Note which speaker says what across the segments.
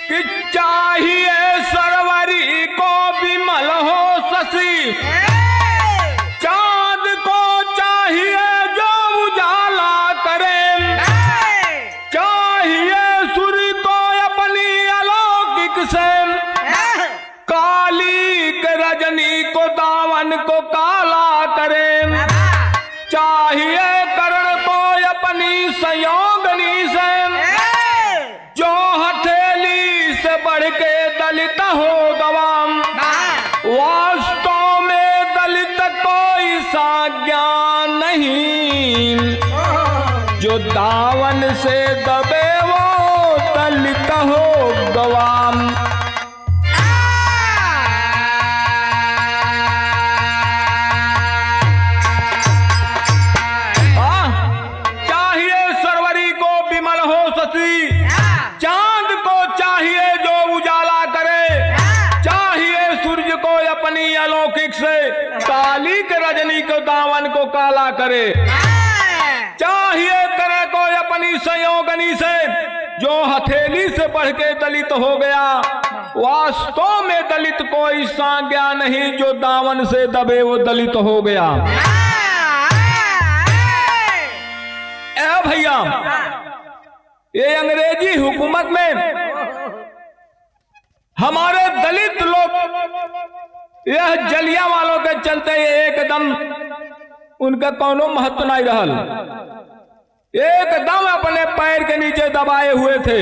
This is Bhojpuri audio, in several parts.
Speaker 1: कि चाहिए सरवरी को विमल हो शशि, चांद को चाहिए जो उजाला करे, चाहिए सूर्य को अपनी अलौकिक से, काली के रजनी को दामन को काला करे, चाहिए कर्ण को अपनी संयोगनी से, जो हथेली से बढ़ के दलित हो गवाम, वास्तव में दलित कोई सा ज्ञान नहीं, जो दावन से दबे वो दलित हो गवाम। चांद को चाहिए जो उजाला करे, चाहिए सूर्य को अपनी अलौकिक से, काली के रजनी को दामन को काला करे, चाहिए करे को अपनी संयोगनी से, जो हथेली से बढ़ के दलित हो गया, वास्तव में दलित कोई संज्ञा नहीं, जो दामन से दबे वो दलित हो गया। ए भैया, ये अंग्रेजी हुकूमत में हमारे दलित लोग यह जलिया वालों के चलते एकदम उनका कोनो महत्व नहीं रहल, एकदम अपने पैर के नीचे दबाए हुए थे।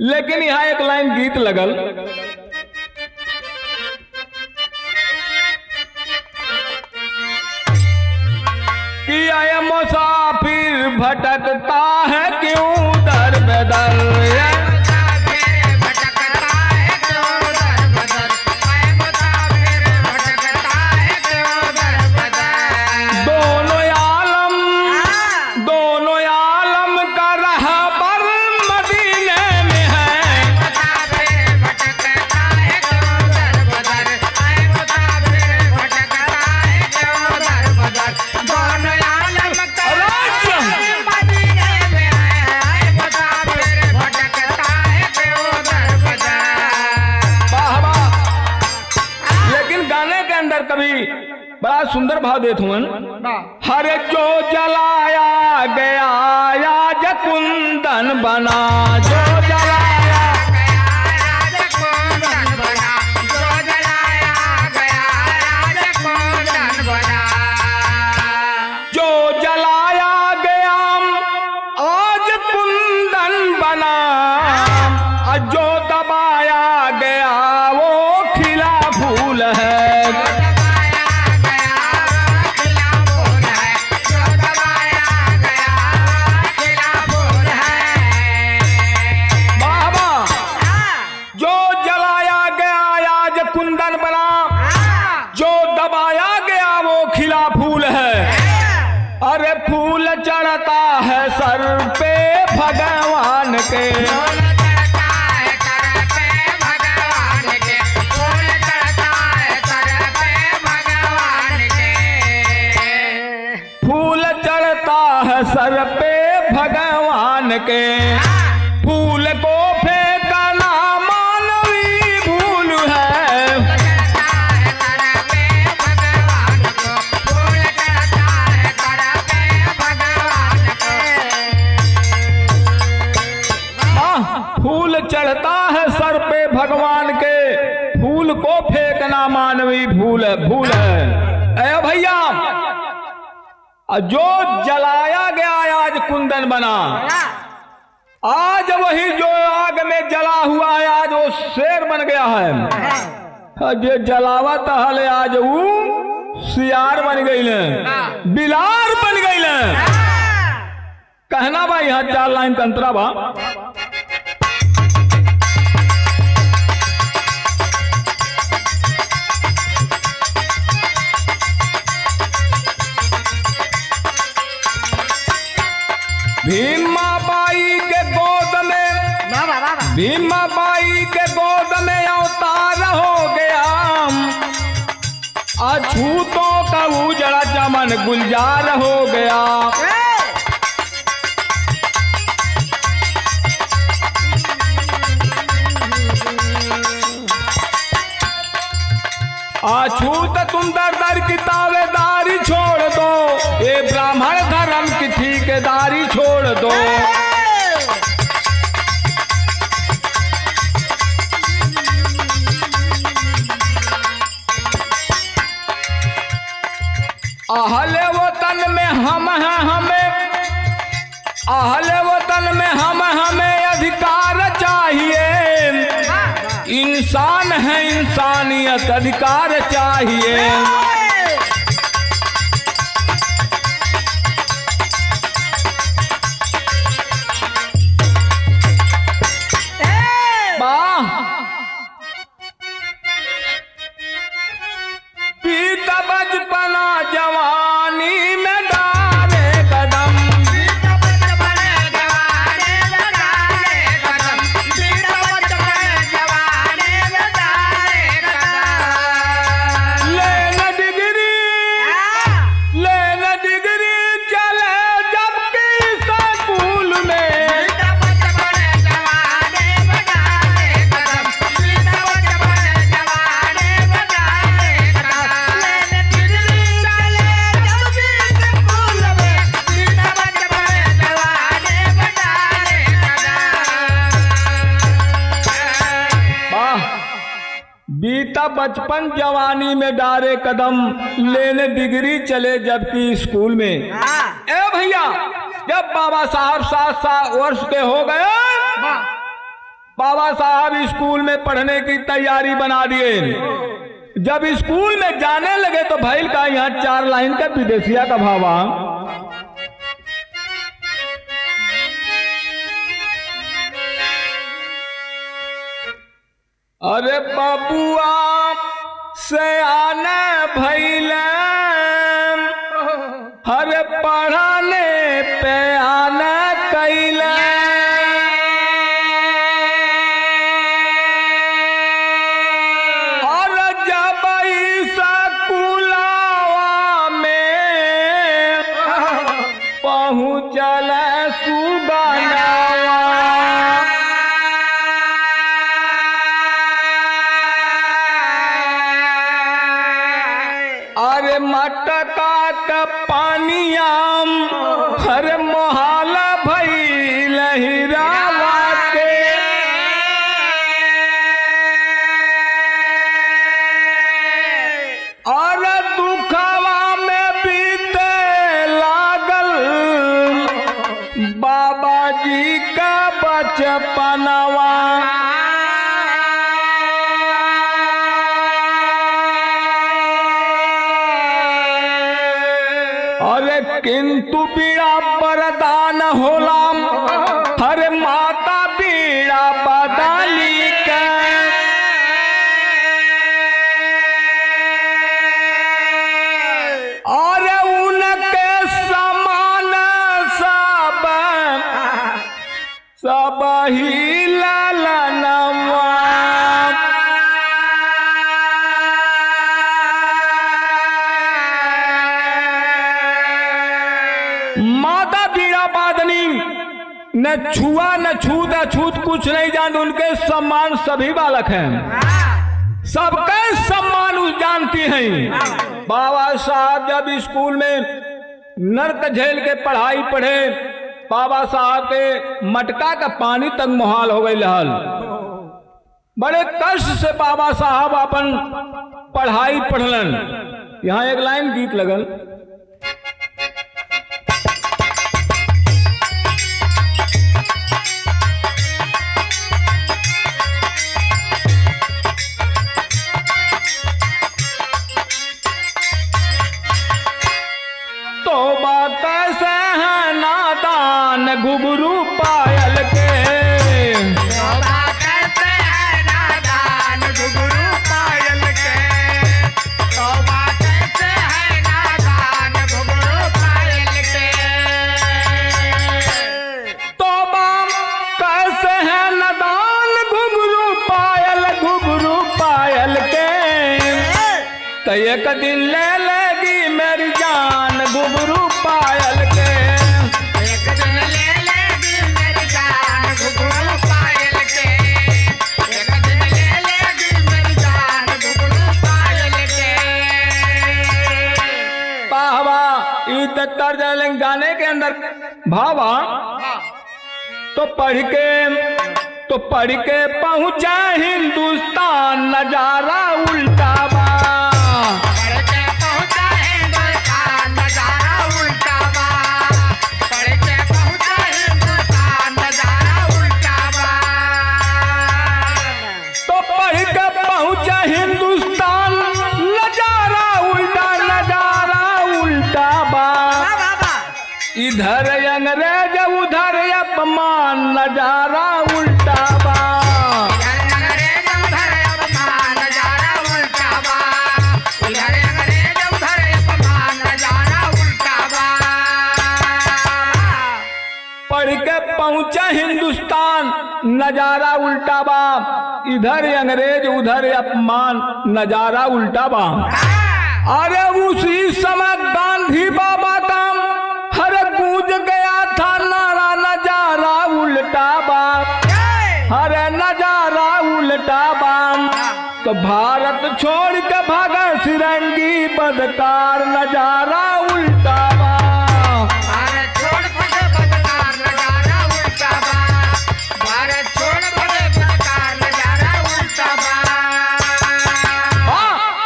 Speaker 1: लेकिन यहाँ एक लाइन गीत लगल, कि आया मुसाफिर भटकता है क्यों दर बदर, दोनों आलम का रहबर मदीने में है, कभी बड़ा सुंदर भाव देते हूँ। हर जो जलाया गया आज कुंदन बना, जो जलाया गया आज कुंदन बना, जो जलाया गया आज कुंदन बना, जो जलाया गया आज कुंदन बना, जो दबाया गया वो खिला फूल है। अरे फूल चढ़ता है सर पे भगवान के, फूल चढ़ता है सर पे भगवान के, फूल चढ़ता है सर पे भगवान के, फूल चढ़ता है सर पे भगवान के, फूल को फेंकना मानवी भूल है। फूल चढ़ता है सर पे भगवान के, फूल को फेंकना मानवी भूल है। ऐ भैया, जो जलाया गया आज कुंदन बना, आज वही जो आग में जला हुआ है आज वो शेर बन गया है। जो जलावत हले आज वो सियार बन गई, बिलार बन गई। कहना भाई यहाँ 4 लाइन तंत्रा बा, भीमाबाई के गोद में, भीमाबाई के गोद में अवतार हो गया, अछूतों का उजड़ा चमन गुलजार हो गया। अछूत तुम दर दर की तावेदारी छोड़ दो, ये ब्राह्मण धर्म की ठेकेदारी छोड़ दो। अहले वतन में हम हैं, हमें अहले वतन में हम हमें अधिकार चाहिए। इंसान है इंसानियत अधिकार चाहिए। बीता बचपना जवानी में डाले कदम, लेना डिग्री चले जबकि स्कूल में। बीता बचपन जवानी में डारे कदम, लेने डिग्री चले जबकि स्कूल में। ए भैया, जब बाबा साहब 7 वर्ष के हो गए, बाबा साहब स्कूल में पढ़ने की तैयारी बना दिए। जब स्कूल में जाने लगे तो भैल का यहाँ 4 लाइन का विदेशिया का भावा। अरे बबुआ से आने भैले, हरे पढ़ाने पे आने कैले। और जब स्कूलवा में पहुँचल सुगनवा, अरे मटका का पानियाम हर मोहाल भइल हिरावा के। और दुखवा में बीते लागल बाबा जी का बचपनवा। अरे किंतु बीड़ा वरदान होला, हरे माता बीड़ा बदली के। और उनके समान सब ही ललनवा। माता बीड़ा बादनी न छुआ न छूत अछूत कुछ नहीं जान, उनके सम्मान सभी बालक हैं, सबके सम्मान उस जानती हैं। बाबा साहब जब स्कूल में नर्क झेल के पढ़ाई पढ़े, बाबा साहब के मटका का पानी तक मुहाल हो गई लहल। बड़े कष्ट से बाबा साहब अपन पढ़ाई पढ़लन। यहाँ एक लाइन गीत लगल। तो बात से है नादान घुघरू पायल के, तो एक दिन ले लेगी मेरी जान घुघरू पायल के।
Speaker 2: एक दिन ले लेगी मेरी जान घुघरू पायल के। एक दिन ले लेगी मेरी जान घुघरू पायल के।
Speaker 1: तर्ज लेकिन गाने के अंदर भावा तो पढ़ के पहुंचा हिंदुस्तान नजारा उल्टा बा।
Speaker 2: पढ़ के पहुंचा हिंदुस्तान नजारा उल्टा बा। पढ़ के पहुंचा हिंदुस्तान नजारा उल्टा बा।
Speaker 1: तो पढ़ के पहुंचा हिंदुस्तान नजारा उल्टा बा। इधर अंग्रेज उधर अपमान नजारा उल्टा बा।
Speaker 2: अंग्रेज उधर अपमान नजारा उल्टा बा। इधर अंग्रेज उधर अपमान नजारा उल्टा बा।
Speaker 1: पढ़ के पहुंचा हिंदुस्तान नजारा उल्टा बा। इधर अंग्रेज उधर अपमान नजारा उल्टा बा। अरे उसी समय गांधी बाबा का हर गूंज गया था नारा नजारा उल्टा बा। हरे नजारा उल्टा बा। तो भारत छोड़ के भागा सिरंगी बदकार नजारा उल्टा बा।
Speaker 2: भारत छोड़ भगे बदकार नजारा उल्टा बा। भारत छोड़ भगे बदकार नजारा उल्टा बा।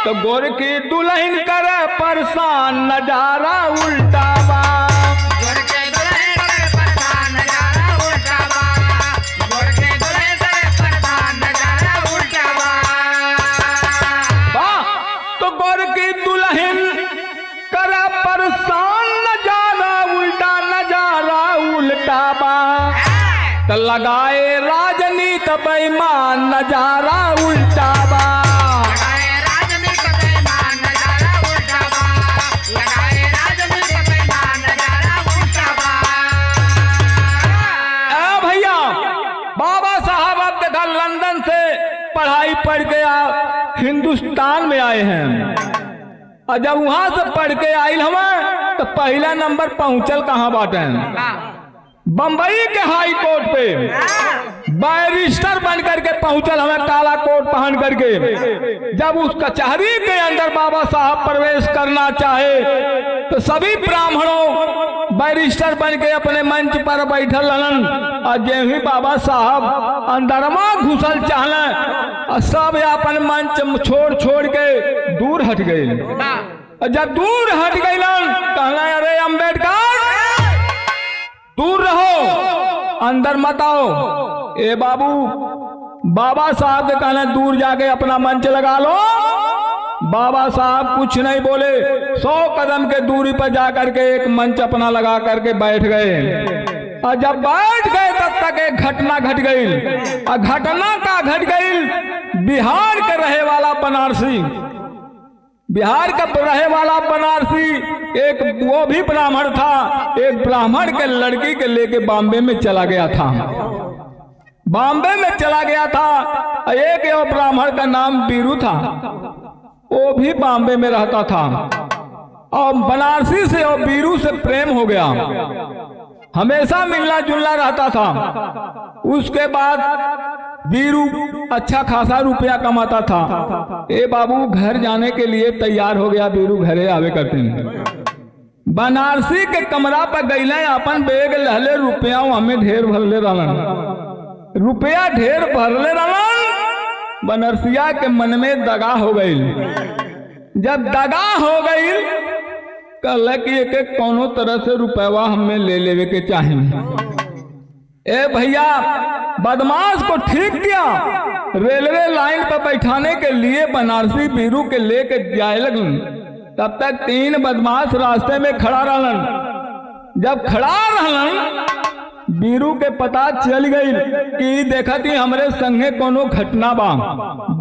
Speaker 1: तो गोर की दुल्हन करे परेशान नजारा उल्टा बा।
Speaker 2: गोर के दुल्हन करे परेशान नजारा उल्टा बा। गोर के दुल्हन करे परेशान नजारा उल्टा बा।
Speaker 1: तो गोर की दुल्हन करे परेशान नजारा उल्टा बा। तो लगाए राजनीति बेईमान नजारा उल्टा बा।
Speaker 2: लगाए राजनीति बेईमान नजारा उल्टा बा। लगाए राजनीति बेईमान नजारा उल्टा बा।
Speaker 1: भैया बाबा साहब अब देखा लंदन से पढ़ाई पढ़ के हिंदुस्तान में आए हैं। और जब वहां से पढ़ के आयल हमें तो पहला नंबर पहुंचल कहाँ बाटे बम्बई के हाई कोर्ट पे बैरिस्टर बन करके पहुंचल हमें काला कोट पहन करके। जब उस कचहरी के अंदर बाबा साहब प्रवेश करना चाहे तो सभी ब्राह्मणों बैरिस्टर बन के अपने मंच पर बैठल रहन। और जे ही बाबा साहब अंदरमा घुसल चाहले और सब अपन मंच छोड़ के दूर हट गए। और जब दूर हट गए कहना अरे अम्बेडकर दूर रहो अंदर मत आओ। ए बाबू बाबा साहब के कहना दूर जाके अपना मंच लगा लो। बाबा साहब कुछ नहीं बोले। 100 कदम के दूरी पर जाकर के एक मंच अपना लगा करके बैठ गए। और जब बैठ गए तब तक एक घटना घट गई। और घटना का घट गई बिहार के रहे वाला बनारसी एक वो भी ब्राह्मण था। एक ब्राह्मण के लड़की के लेके बॉम्बे में चला गया था। एक ब्राह्मण का नाम बीरू था। वो भी बॉम्बे में रहता था और बनारसी से और बीरू से प्रेम हो गया। हमेशा मिलना जुलना रहता था। उसके बाद बीरू अच्छा खासा रुपया कमाता था। ए बाबू घर जाने के लिए तैयार हो गया। बीरू घरे आवे करते हैं। बनारसी के कमरा पर गईले अपन बैग लहले रुपया हमें ढेर भरले रहलन। बनरसिया के मन में दगा हो गई। जब दगा हो गई कहल कि एक कोनो तरह से रुपया हमें ले लेवे के चाहिए। ए भैया बदमाश को ठीक किया। रेलवे लाइन पर बैठाने के लिए बनारसी बीरू के लेके जाए लगन। तब तक 3 बदमाश रास्ते में खड़ा रहलन। जब खड़ा रहलन बीरू के पता चल गई कि देखा कि हमरे संगे कोनो घटना बा।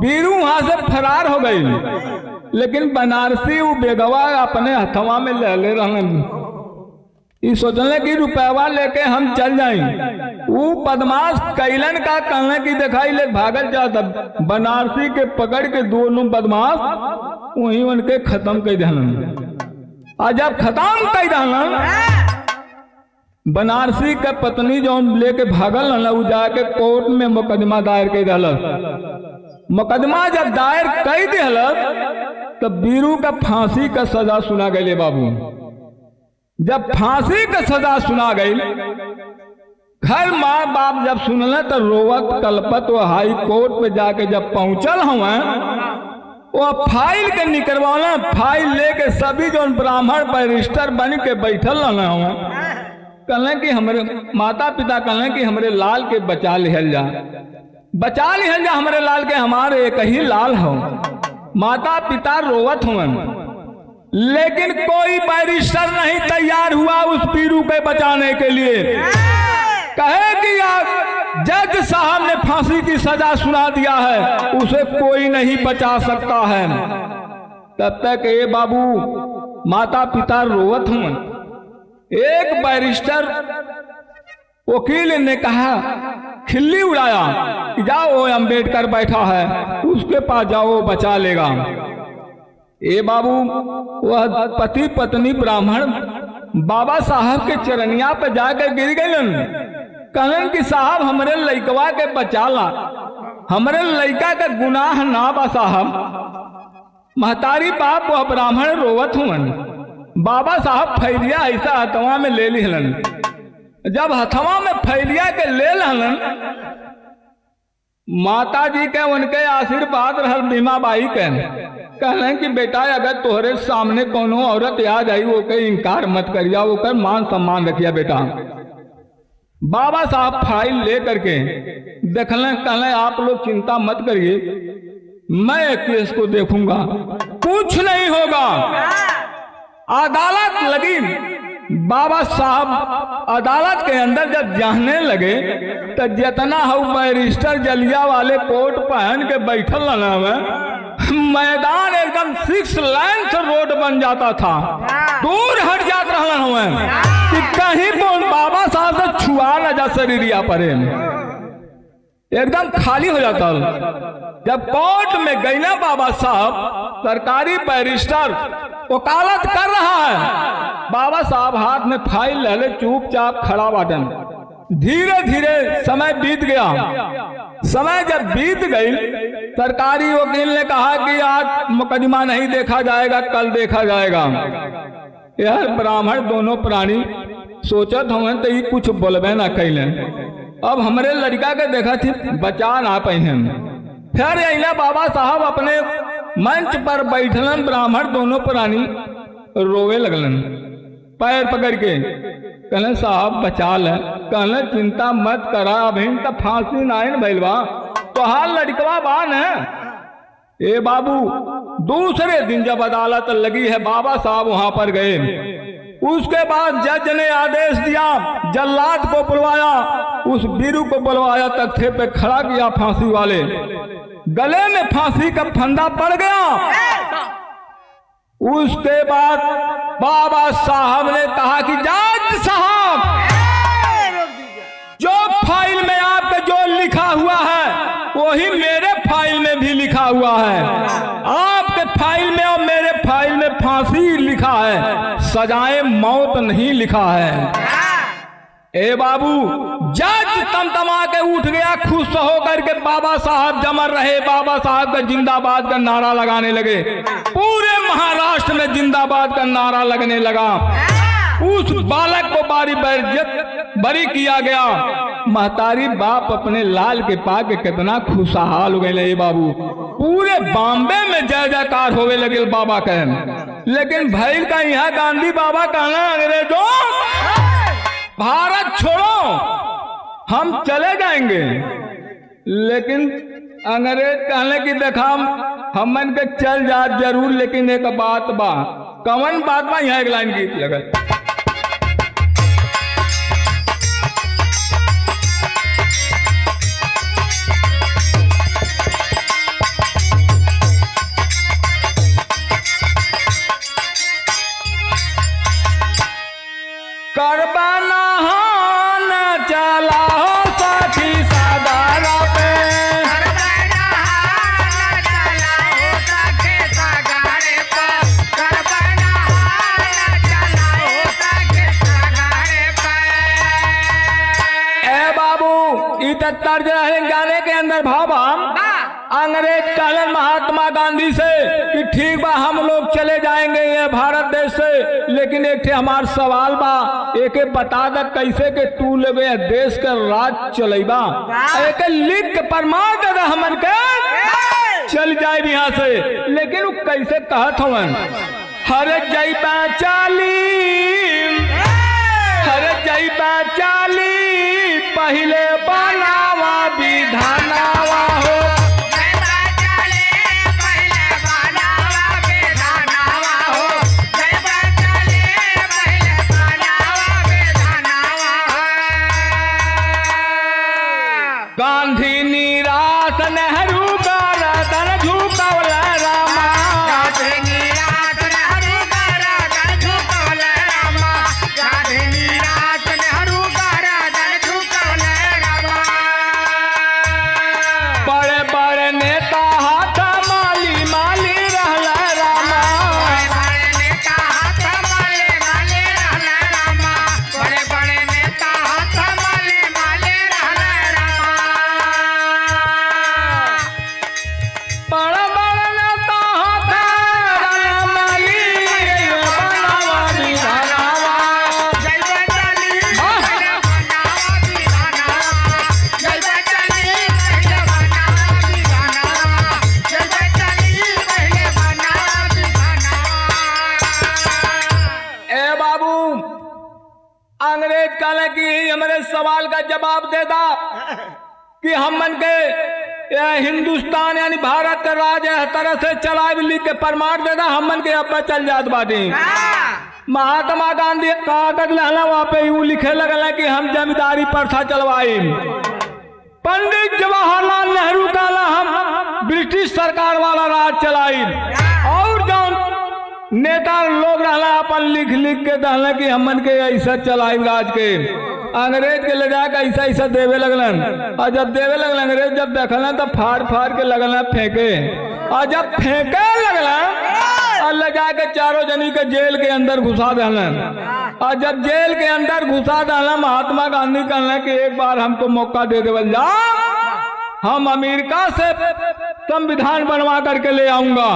Speaker 1: बीरू वहां से फरार हो गई। लेकिन बनारसी वो बेगवा अपने हथवा में ले रहलन। सोचने की रुपया लेके हम चल जाएं। वो बदमाश कैलन का कहने की दिखाई ले भागल जाता। बनारसी के पकड़ के दोनों बदमाश वहीं उनके खत्म कर दहलन। और जब खत्म कर दहलन बनारसी के पत्नी जो लेके भागल न वो जाके कोर्ट में मुकदमा दायर कर दहलत। मुकदमा जब दायर कर दहलत तब बीरू का फांसी का सजा सुना गए बाबू। जब फांसी का सजा सुना गई, घर माँ बाप जब सुनल तो रोवत कलपत वो हाई कोर्ट पे जाके जब पहुंचल हुआ, वो फाइल के निकलवाना, फाइल लेके सभी जो ब्राह्मण बैरिस्टर बन के बैठल रहना हुआ, कहले कि हमारे माता पिता कहले कि हमारे लाल के बचा लिहल जा, बचा लिहल जा हमारे लाल के, हमारे एक ही लाल हो। माता पिता रोवत हुए, लेकिन कोई बैरिस्टर नहीं तैयार हुआ उस पीरू के बचाने के लिए। कहे कि जज साहब ने फांसी की सजा सुना दिया है, उसे कोई नहीं बचा सकता है। तब तक ये बाबू माता पिता रोवत हुए। एक बैरिस्टर वकील ने कहा, खिल्ली उड़ाया कि जाओ अंबेडकर बैठा है उसके पास जाओ, बचा लेगा। ए बाबू वह पति पत्नी ब्राह्मण बाबा साहब के चरनिया पे जाकर गिर गए, कहन कि साहब हमरे लइकवा के बचा ला, हमरे लइका का गुनाह ना बा साहब। महतारी बाप वह ब्राह्मण रोवत हुन। बाबा साहब फैलिया ऐसा हथवा में ले लिहलन। जब हथवा में फैलिया के ले लहलन, माता जी के उनके आशीर्वाद रहल बीमा बाई के, कहलन कि बेटा अगर तोहरे सामने कोनो औरत आ जाई वो के इनकार मत करिया, वो कर मान सम्मान रखिया बेटा। बाबा साहब फाइल ले करके देखलें, कहलें आप लोग चिंता मत करिए, मैं केस को देखूंगा, कुछ नहीं होगा। अदालत लगी, बाबा साहब अदालत के अंदर जब जाने लगे तो जितना हो बैरिस्टर जलिया वाले कोट पहन के बैठल रहना, मैदान एकदम 6 लाइन से रोड बन जाता था, दूर हट जात रहना हुआ कि कहीं बाबा साहब से छुआ न जा शरीरिया परे, एकदम खाली हो जाता। जब कोर्ट में गई ना बाबा साहब, सरकारी बैरिस्टर वकालत कर रहा है, बाबा साहब हाथ में फाइल ले चुपचाप खड़ा बाटन। धीरे धीरे समय बीत गया। समय जब बीत गई, सरकारी वकील ने कहा कि आज मुकदमा नहीं देखा जाएगा, कल देखा जाएगा। यह ब्राह्मण दोनों प्राणी सोचत हुए तो ये कुछ बोलबे ना कैले। अब हमारे लड़का के देखा थी बचा ना पहिने। फिर अला बाबा साहब अपने मंच पर बैठलन, ब्राह्मण दोनों प्राणी रोवे लगलन, पैर पकड़ के कहले साहब बचा ले। कहले चिंता मत करा, अभी तो फांसी नाइन भइल बा, तोहार लड़कवा बान है। ए बाबू दूसरे दिन जब अदालत लगी है, बाबा साहब वहां पर गए। उसके बाद जज ने आदेश दिया, जल्लाद को बुलवाया, उस बीरू को बुलवाया, तख्ते पे खड़ा किया फांसी वाले, गले में फांसी का फंदा पड़ गया। उसके बाद बाबा साहब ने कहा कि जज साहब, जो फाइल में आपका जो लिखा हुआ है वही मेरे फाइल में भी लिखा हुआ है। आपके फाइल में और मेरे फाइल में फांसी लिखा है, सजाए मौत नहीं लिखा है। ए बाबू जज तमतमा के उठ गया, खुश होकर के बाबा साहब जमर रहे, बाबा साहब का जिंदाबाद का नारा लगाने लगे। पूरे महाराष्ट्र में जिंदाबाद का नारा लगने लगा। उस बालक को बरी किया गया। महतारी बाप अपने लाल के पाके कितना खुशहाल हो गए बाबू। पूरे बॉम्बे में जय जयकार होवे लगे बाबा के। लेकिन भैल का यहाँ गांधी बाबा कहना, अंग्रेजों भारत छोड़ो, हम चले जाएंगे। लेकिन अंग्रेज कहने की देखा हमन के चल जा जरूर, लेकिन एक बात बा। कवन बात बा? यहाँ एक लाइन गीत लगल, करबाना हान चला हो साथी सादारा पे,
Speaker 2: करबाना हान चला हो साथी सागारे पे, करबाना हान चला हो साथी सागारे पे।
Speaker 1: ए बाबू ई तर्ज है गाने के अंदर भावा अंग्रेज कहलन महात्मा गांधी से कि ठीक बा हम लोग चले जाएंगे ये भारत देश से, लेकिन एक हमार सवाल बा, एक बता द कैसे के तू लेबे देश का राज चलेबा, एक लिख के प्रमाण दे हमन के चल जाए यहाँ से। लेकिन वो कैसे कहत हवन, हर जइबा चाली, हर जइबा चाली, पहले बनावा विधानावा हो। गांधी निराश नेहरू गरदन झुकवल रामा,
Speaker 2: गांधी निराश नेहरू गरदन झुकवल रामा, गांधी निराश नेहरू गरदन झुकवल रामा।
Speaker 1: बड़े बड़े नेता हाथ माली माली रहल रामा,
Speaker 2: बड़े बड़े नेता हाथ माले माले रहल रामा, बड़े बड़े नेता हाथ माले माले रहल रामा।
Speaker 1: बड़ा बड़ा नेता हाथ माली बनावा विधानावा।
Speaker 2: जइबे चली पहले बनावा विधानावा, जइबे चली पहले बनावा विधानावा, जइबे चली पहले बनावा विधानावा।
Speaker 1: ए बाबू, अंग्रेज कहले कि हमारे सवाल का जवाब दे दा कि हमन के ये हिंदुस्तान यानी भारत का राज है तरह से चलाए, लिख के प्रमाण दे दा, हमन के अब चल जात बाटी। महात्मा गांधी कागज लहला वहाँ पे यूं लिखे लगल कि हम जमींदारी प्रथा चलवाई। पंडित जवाहरलाल नेहरू कहला हम ब्रिटिश सरकार वाला राज चलाई। और जौन नेता लोग रहला अपन लिख लिख के दहला कि हमन के ऐसा चलाई राज के। अंग्रेज के ले जाकर ऐसा ऐसा देवे लगलन, और जब देवे लगल अंग्रेज जब देखलन तो फाड़ फाड़ के लगल फेंके, और जब फेंके लगलन और ले जाके चारों जनी के जेल के अंदर घुसा दहलन। और जब जेल के अंदर घुसा दहलन, महात्मा गांधी कहलन कि एक बार हमको मौका दे देवल जा, हम अमेरिका से संविधान बनवा करके ले आऊंगा।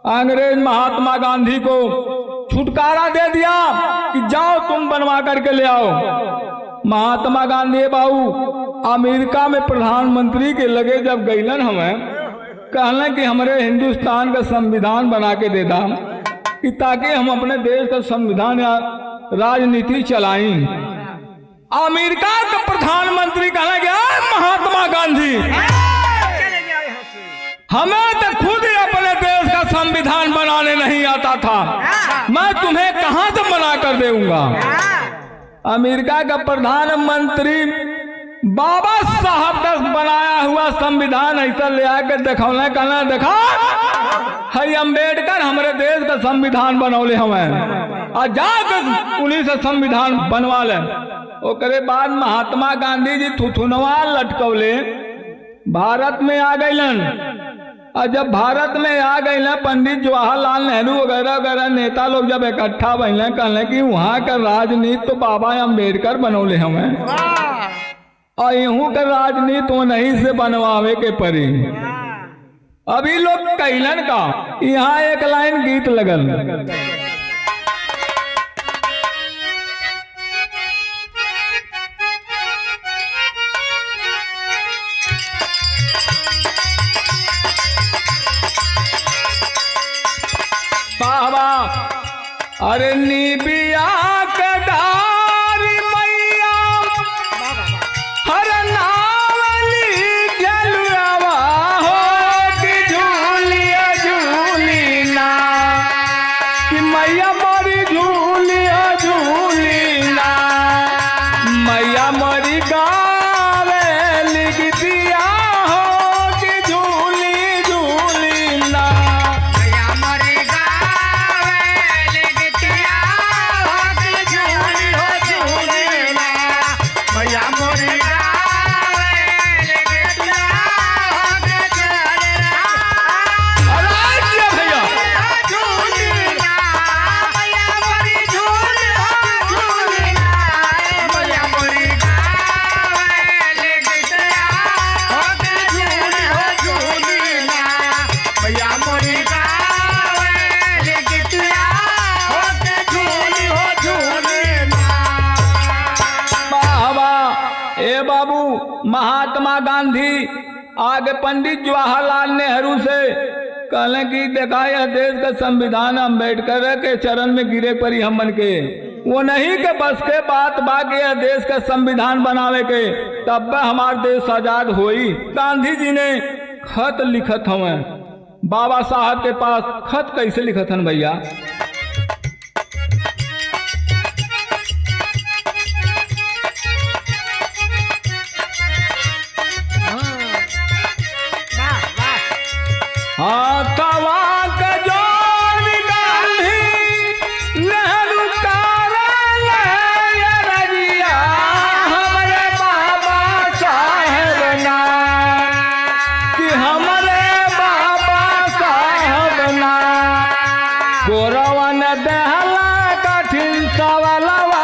Speaker 1: अंग्रेज महात्मा गांधी को छुटकारा दे दिया कि जाओ तुम बनवा करके ले आओ। महात्मा गांधी बाबू अमेरिका में प्रधानमंत्री के लगे जब गईलन, हमें कहना कि हमारे हिंदुस्तान का संविधान बना के दे दा कि ताकि हम अपने देश का संविधान या राजनीति चलाएं। अमेरिका का प्रधानमंत्री कहना गया महात्मा गांधी, हमें तो खुद ही अपने देश का संविधान बनाने नहीं आता था, मैं तुम्हें कहां से बना कर देऊंगा। अमेरिका का प्रधानमंत्री बाबा साहब का बनाया हुआ संविधान ऐसा ले आकर दिखौले, कहना देखा है अम्बेडकर हमारे देश का संविधान बनौले हमें, और जाकर उन्हीं से संविधान बनवा ले। ओकरे बाद महात्मा गांधी जी थुथुनवा लटकौले भारत में आ गईलन। और जब भारत में आ गई ना, पंडित जवाहरलाल नेहरू वगैरह वगैरह नेता लोग जब इकट्ठा भइले, कहले कि वहाँ का राजनीति तो बाबा अम्बेडकर बनौले हमें, और यूं का राजनीति तो नहीं से बनवावे के पड़ी। अभी लोग कहलन का यहाँ एक लाइन गीत लगल, बाबा अरे निबिया के डारी मैया हर नावली जलवा हो कि झूलिया झूली ना, कि मैया मोरी झूलिया झूली ना, मैया मोरी गावे लिख दिया हो कि झूली झूली ना।
Speaker 2: मैया मरी गावे लिखतिया हो कि झूली हो
Speaker 1: महात्मा गांधी आगे पंडित जवाहरलाल नेहरू से कहले कि देखा यह देश का संविधान अम्बेडकर के चरण में गिरे परी हमन के वो नहीं के बस के बात बा के यह देश का संविधान बनावे के तब हमार देश आजाद होई। गांधी जी ने खत लिखत हवे बाबा साहब के पास। खत कैसे लिखत हन भैया? हाथवा का जोड़ गांधी नेहरू कारण है रजिया हमारे बाबा साहब ना कि हमारे बाबा साहब ना गोरवन दहला कठिन सवालवा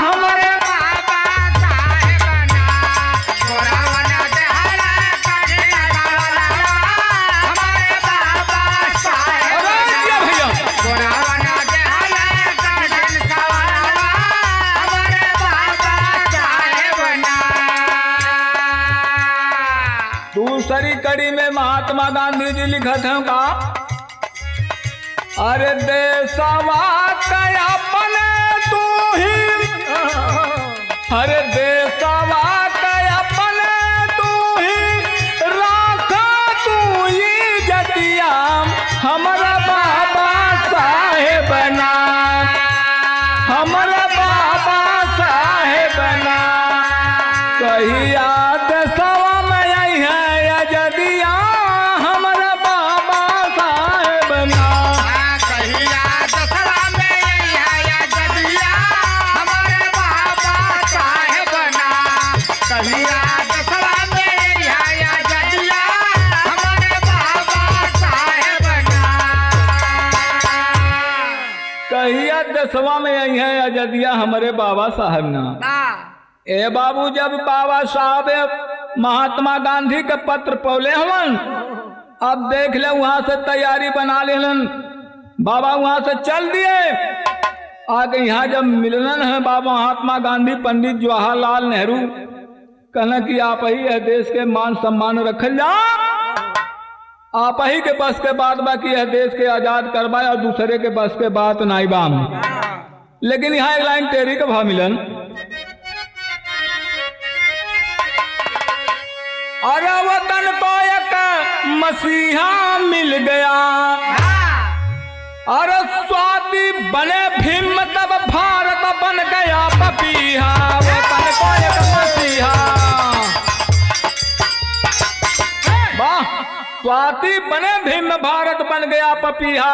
Speaker 1: हमारे
Speaker 2: बाबा साहेब ना गोरावन दहला कठिन सवालवा हमारे बाबा साहेब
Speaker 1: अरे भैया
Speaker 2: गोरावन दहला कठिन सवालवा हमारे बाबा साहेब ना।
Speaker 1: दूसरी कड़ी में महात्मा गांधी जी लिखत हैं का अरे देशवा का अपने तू ही अरे देशवा का अपने तू ही राखा तू ही जतिया हमारा बाबा साहेब ना हमारा बाबा साहेब ना कहिया देशवा में आई है अजदिया हमारा बाबा साहेब ना
Speaker 2: कहिया दसरा में यही है या जदिया हमारे बाबा साहेब ना कहिया दसरा में यही है या जदिया हमारे बाबा साहेब ना।
Speaker 1: कहिया देशवा में आई है अजदिया हमारे बाबा साहेब ना। ए बाबू जब बाबा साहब महात्मा गांधी के पत्र पौले हवन अब देख ले वहां से तैयारी बना लेलन बाबा वहां से चल दिए। आगे यहाँ जब मिलन है बाबा महात्मा गांधी पंडित जवाहरलाल नेहरू कहना कि आप ही है देश के मान सम्मान रखल जा आप ही के बस के बात बाकी है देश के आजाद करवाए और दूसरे के बस के बात नाई बाम। लेकिन यहाँ एक लाइन तेरी का भाव मिलन अरे वतन को एक मसीहा मिल गया अरे स्वाति बने भीम तब भारत बन गया पपीहा वतन को एक मसीहा वाह स्वाति बने भीम भारत बन गया पपीहा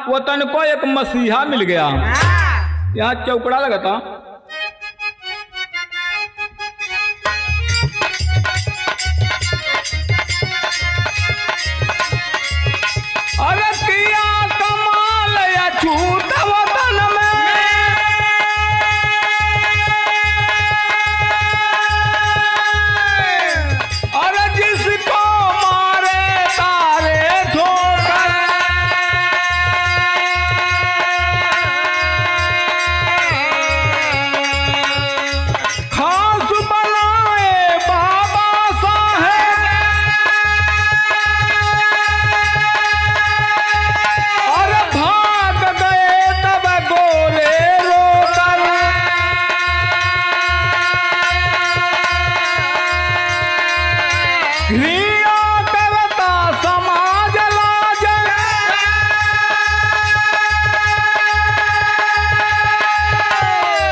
Speaker 1: वतन को एक मसीहा मिल गया। यहाँ चौकड़ा लगता अरे किया कमाल या छूट वतन में अरे जिसको मारे तारे ठोकर खास बनाए बाबा साहेब अरे भाग गए तब गोले रोकर घृणा करता समाज लाज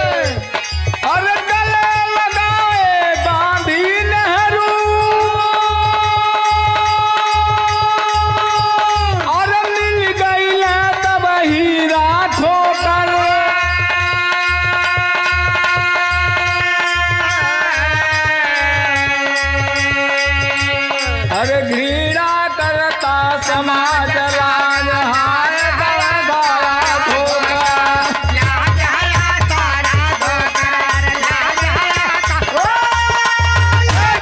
Speaker 1: अरे गले लगाए गांधी नेहरू अरे मिल गई तब हीरा ठोकर अरे घृणा करता समाज लाज हाय गला गाया ठोकर
Speaker 2: लाज हया सारा धोकर लाज हया ओ लाज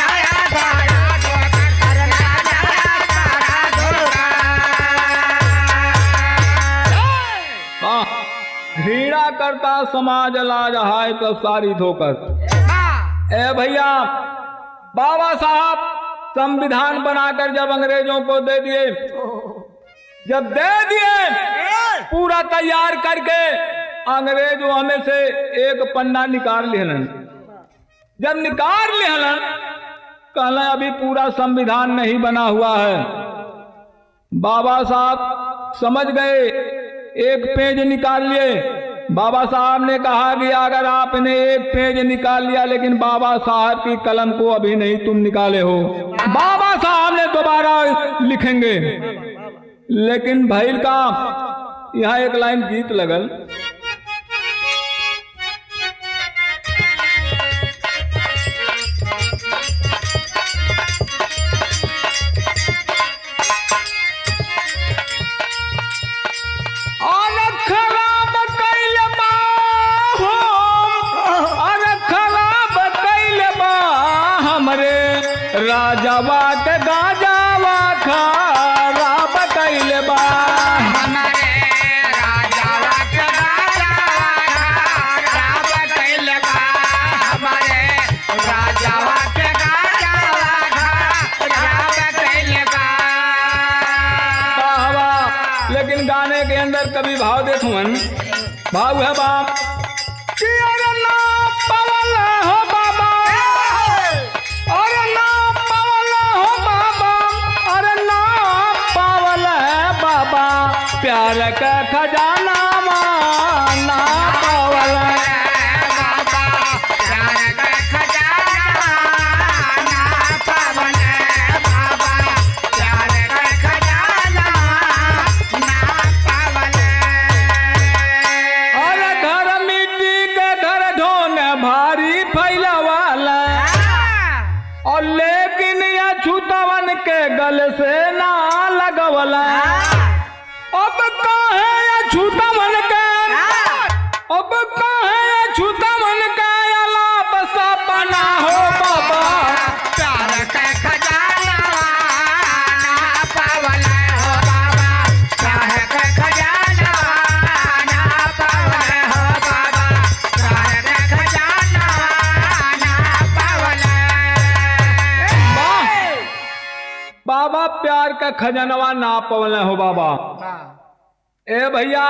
Speaker 2: हया सारा धोकर लाज हया सारा धोकर।
Speaker 1: घृणा कर करता समाज लाज हाय तो सारी धोकर। ए भैया, बाबा साहब संविधान बनाकर जब अंग्रेजों को दे दिए, जब दे दिए पूरा तैयार करके, अंग्रेज हमें से एक पन्ना निकाल लेहलन। जब निकाल लेहलन, कहना अभी पूरा संविधान नहीं बना हुआ है। बाबा साहब समझ गए, एक पेज निकाल लिए। बाबा साहब ने कहा कि अगर आपने एक पेज निकाल लिया, लेकिन बाबा साहब की कलम को अभी नहीं तुम निकाले हो, बाबा साहब ने दोबारा लिखेंगे। लेकिन भैल का यहाँ एक लाइन गीत लगल, राजावा के गाजावा खराब कैले बा,
Speaker 2: हमारे राजावा के गाजावा खराब कैले बा, हमारे राजावा के गाजावा खराब कैले बा।
Speaker 1: लेकिन गाने के अंदर कभी भाव देखो, भाव है बाप कि अरे ना पवल हो बाबा, अरे ना पवल हो बाबा, अरे ना पवल है बाबा, प्यार का खजाना ना पवल है
Speaker 2: बाबा, प्यार का खजाना ना पवल है बाबा, प्यार का खजाना ना पवल है।
Speaker 1: अरे घर मिट्टी के घर ढोंगे भारी फैलावाला, और लेकिन या छूतवन के गल से ना लगवला। अब काहे या छूतवन के, अब काहे या छूतवन के अलाप सपना हो बाबा,
Speaker 2: प्यार का खजाना ना पवल हो बाबा, प्यार का खजाना ना पवल हो बाबा, प्यार का खजाना ना पवल।
Speaker 1: बाबा प्यार का खजनवा ना पवल हो बाबा। ए भैया,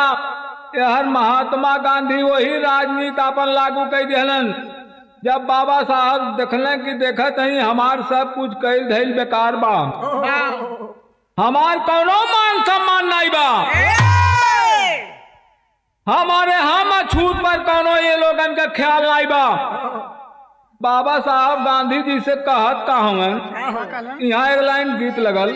Speaker 1: हर महात्मा गांधी वही राजनीति अपन लागू कर दिलन। जब बाबा साहब देखले कि देखत ही हमार सब कुछ कैल धैल बेकार बा, हमार कौनो मान सम्मान नहीं बा, हमारे हम अछूत पर कौनो ये लोगन का ख्याल नहीं बा। बाबा साहब गांधी जी से कहत का हूँ, यहाँ एक लाइन गीत लगल,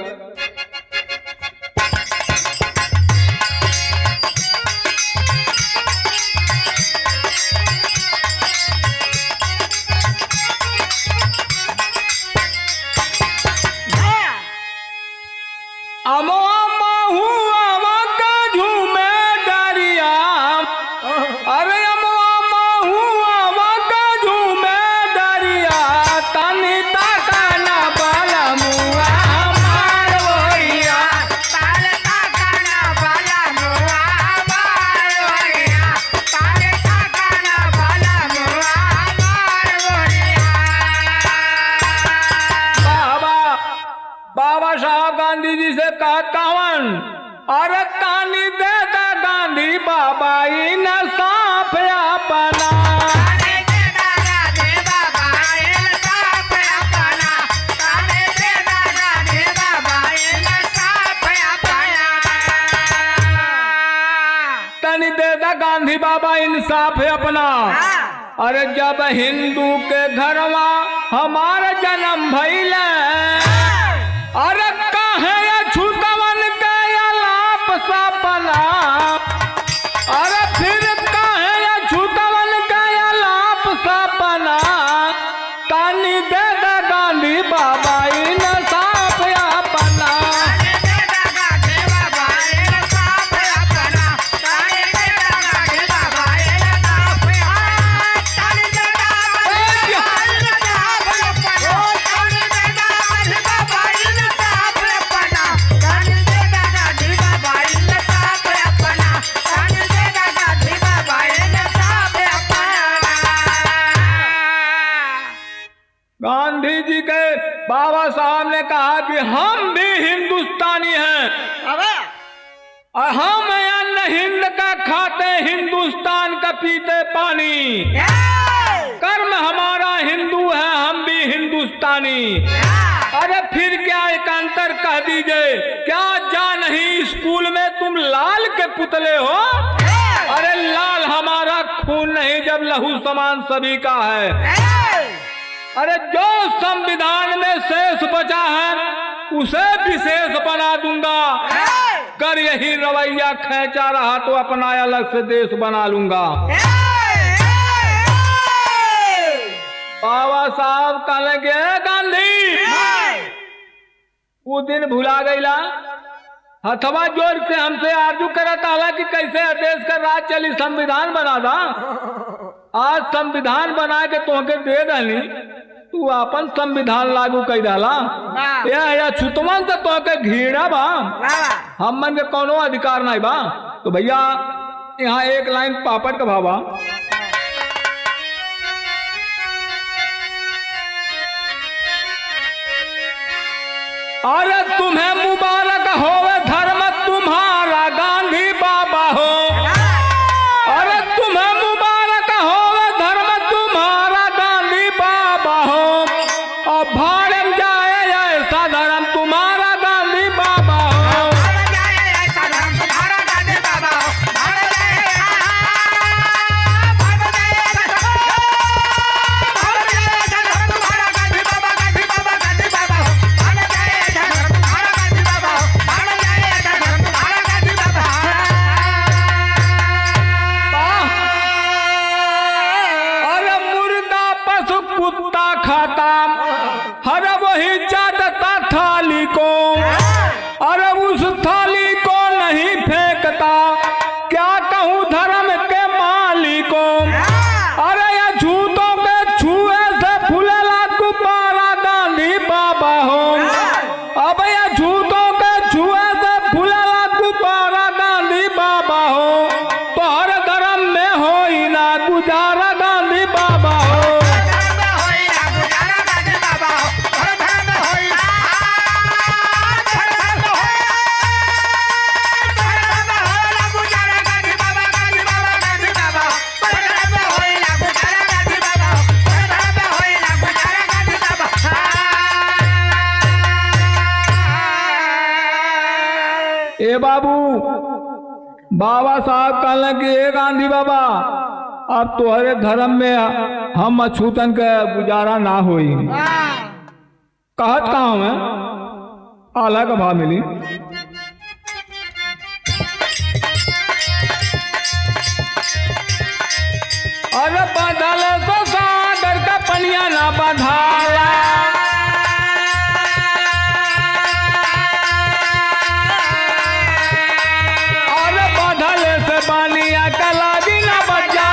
Speaker 1: अमो महू अमा का झूमे डरिया, अरे अमो महू अमा का झूमे डरिया, तनी ताका ना बाला मुआ मार वरिया,
Speaker 2: तारे ताका ना बाला मुआ मार वरिया, तारे ताका ना बाला मुआ मार वरिया।
Speaker 1: बाबा साहब गांधी जी से कहत कावन, अरे तानी दे दा गांधी बाबा इन साफ अपना,
Speaker 2: तारे दे दादा दे बाबा इन साफ अपना, तारे दे दादा दे बाबा इन साफ अपना।
Speaker 1: तनी दे दा गांधी बाबा इंसाफ अपना। अरे जब हिंदू के घरवा हमारा जन्म भइले, अरे काहे छूतवन के अलाप सपना, अरे फिर काहे छूतवन के अलाप सपना, तानी दे दा गांधी बाबा इन साफ अपना।
Speaker 2: तारे दे दादा दे बाबा इन साफ अपना, तारे दे दादा दे बाबा इन साफ अपना, तारे दे दादा दे बाबा इन साफ अपना, तारे दे दादा
Speaker 1: गांधी जी के बाबा साहब ने कहा कि हम भी हिंदुस्तानी हैं और हम अन्न हिंद का खाते, हिंदुस्तान का पीते पानी। कर्म हमारा हिंदू है, हम भी हिंदुस्तानी। अरे फिर क्या एक अंतर कह दीजिए, क्या जा नहीं स्कूल में तुम लाल के पुतले हो? अरे लाल हमारा खून नहीं जब लहू समान सभी का है। अरे जो संविधान में शेष बचा है उसे विशेष बना दूंगा। कर यही रवैया खींचा रहा तो अपना अलग से देश बना लूंगा। बाबा साहब कहने के गांधी वो दिन भुला गईला, हथवा जोर से हमसे आरजू करता हला कि कैसे देश का राज चली, संविधान बना दा। आज संविधान बना के तोहके दे दली, तू अपन संविधान लागू कर डाला। या छुतवन से तोहके घृणा बा, हमन के कोनो अधिकार नहीं बा। तो भैया यहाँ एक लाइन पापड़ का भावा, अरे तुम्हें मुबारक होवे धर्म तुम्हारा गांधी बाबा हो। अरे तुम्हें मुबारक होवे धर्म तुम्हारा गांधी बाबा हो। और भाड़ में जाए ऐसा धर्म तुम्हारा गांधी बाबा हो। कुत्ता खाता हर वही चाटता थाली को, अरे उस थाली को नहीं फेंकता, क्या कहूँ धर्म के मालिको। अरे ये झूठों के छुए से फूलेला गुब्बारा गांधी बाबा हो। अब ये झूठों के छुए से फूलेला गुब्बारा गांधी बाबा हो। तो हर धर्म में हो ही ना गुजारा गांधी बाबा हो। ए बाबू, बाबा साहब कहले कि ए गांधी बाबा, अब तुम्हारे धर्म में हम अछूतन के गुजारा ना होई। कहत कहाँ मैं आला का भाव मिली। अरे बदल तो सागर का पनिया ना बंधाला। बानिया कला भी ना बचा।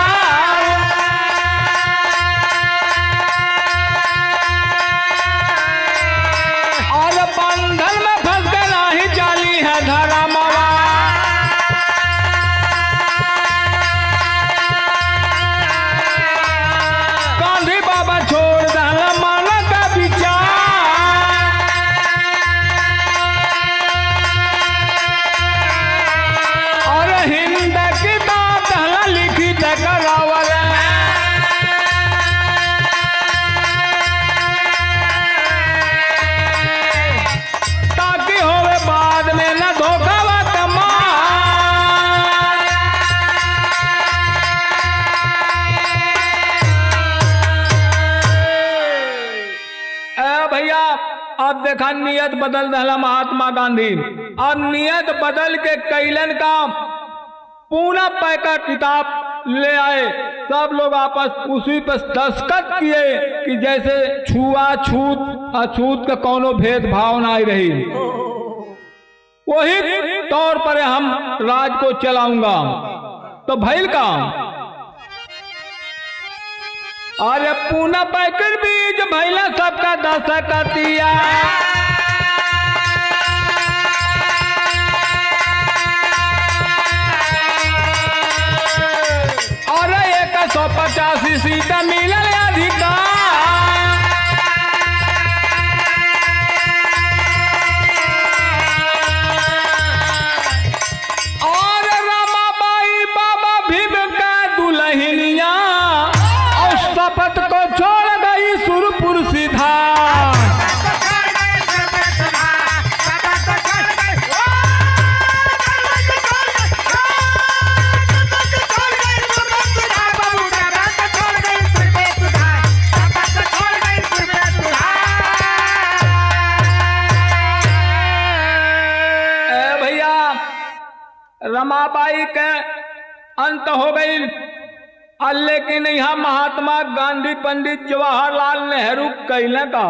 Speaker 1: और बंधन में फंस के नहीं जाली है धरा मावा। गांधी बाबा छोड़ दहला माना का विचार। और हिंद की बात लिखी करावल, ताकि होवे बाद में न धोखावा कमा। भैया अब देखा नियत बदल दहला महात्मा गांधी। अब नियत बदल के कैलन का पूरा पैकेट किताब ले आए। सब लोग आपस उसी पर दस्तखत किए कि जैसे छुआछूत अछूत का कोनो भेदभाव ना रही। वही तौर पर हम राज को चलाऊंगा। तो भैल का अरे पूना पैकेट बीज भैला सबका दस्तखतिया। और 185 सीट मिलल अधिकार। बाबाई के अंत हो गई। लेकिन यहाँ महात्मा गांधी पंडित जवाहरलाल नेहरू कैले का।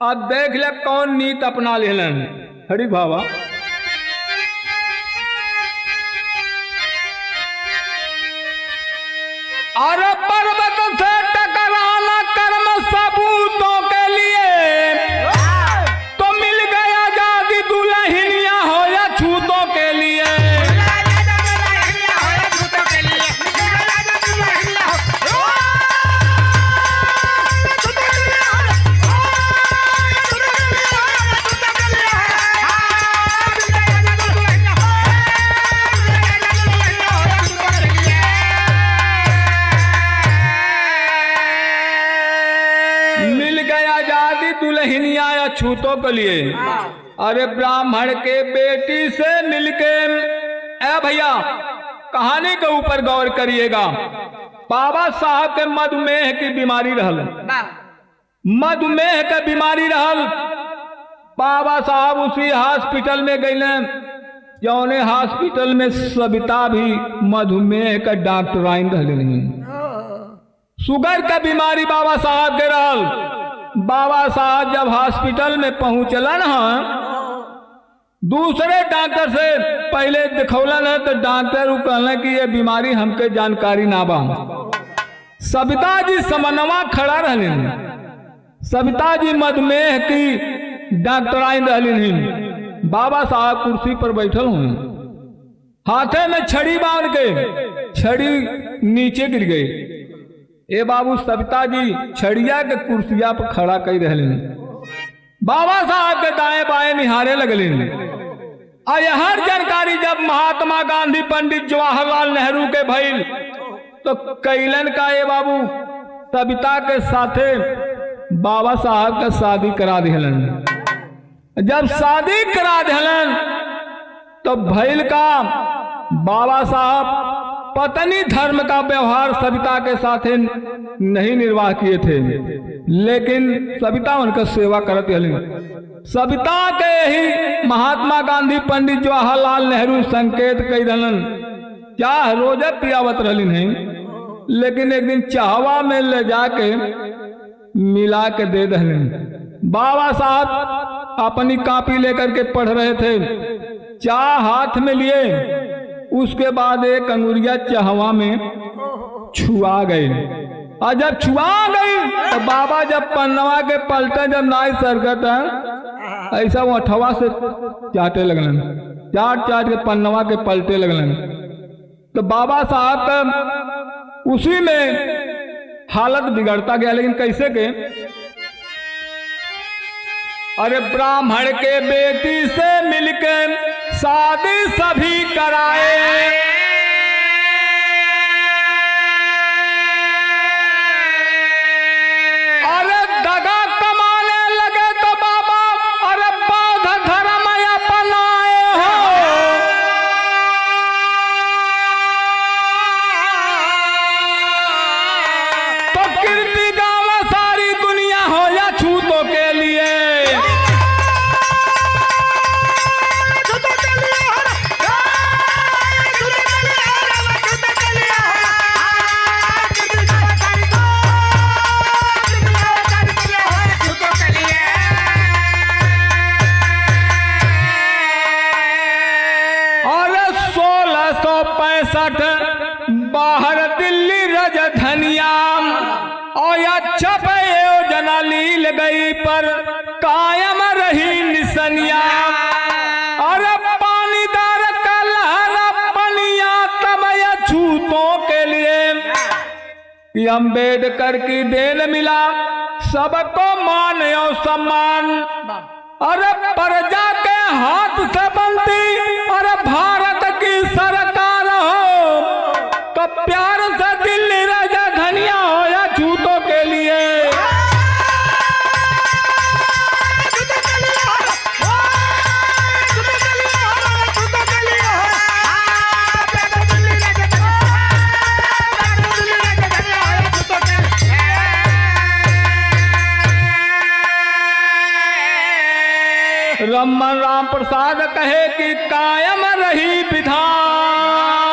Speaker 1: अब देख ले कौन नीति अपना लेलन। हरी बाबा अरे पर्वत से टकराना कर्म सबूतों के लिए, तो मिल गया आजादी दुल्हनिया हो या छूतों के लिए। दुल्हनिया या छूतों के लिए। अरे ब्राह्मण के बेटी से मिलके, ए भैया कहानी के ऊपर गौर करिएगा। बाबा साहब के मधुमेह की बीमारी रहल, मधुमेह के बीमारी रहल। बाबा साहब उसी हॉस्पिटल में गए जौने हॉस्पिटल में सविता भी मधुमेह का डॉक्टराइन रहले। शुगर का बीमारी बाबा साहब के रहल। बाबा साहब जब हॉस्पिटल में पहुंचलन दूसरे डॉक्टर से पहले दिखौलन है, तो डॉक्टर कहलन कि ये बीमारी हमके जानकारी ना बा। सविता जी समनवा खड़ा रहलिन। सविता जी मधुमेह की डॉक्टराइन रहलिन। बाबा साहब कुर्सी पर बैठल हुए, हाथे में छड़ी बांध के छड़ी नीचे गिर गई। ए बाबू सविता जी छड़िया के कुर्सिया पर खड़ा कर रहे। बाबा साहब के दाएं बाएं निहारे लगलिन। और हर जानकारी जब महात्मा गांधी पंडित जवाहरलाल नेहरू के भइल, तो कैलन का ए बाबू सविता के साथे बाबा साहब का शादी करा दिलन। जब शादी करा दिलन तो भइल का, बाबा साहब पत्नी धर्म का व्यवहार सविता के साथ नहीं निर्वाह किए थे, लेकिन सविता उनका सेवा करती हली। सविता के ही महात्मा गांधी पंडित जवाहरलाल नेहरू संकेत कई दलन चाह रोज पियावत रही नहीं, लेकिन एक दिन चाहवा में ले जाके मिला के दे दहलिन। बाबा साहब अपनी कॉपी लेकर के पढ़ रहे थे, चाह हाथ में लिए। उसके बाद एक अंगुरिया चाहवा में छुआ गई। और जब छुआ गई तो बाबा जब पन्नवा के पलटे, जब नाई सरकत है ऐसा वो अठवा से चाटे लगलन, चाट चाट के पन्नवा के पलटे लगलन। तो बाबा साहब का उसी में हालत बिगड़ता गया। लेकिन कैसे के, अरे ब्राह्मण के बेटी से मिलके शादी सभी कराए। अरे दगा कमाने लगे तो बाबा अरे बौद्ध धर्म अपनाए हो। तो कीर्ति गाँव सारी दुनिया हो या छूतों के लिए। बाहर दिल्ली राजधानिया और छप योजना लील गई पर कायम रही निसनिया। और पानीदार का लहरा पनिया तब छूतों के लिए कि अम्बेडकर की देन मिला सबको मान और सम्मान। अरे प्रजा के हाथ से बनती अरे भारत की सरकार हो, तो प्यार से दिल्ली राजधानिया हो या छूतों के लिए। ब्राह्मण राम प्रसाद कहे कि कायम रही विधान।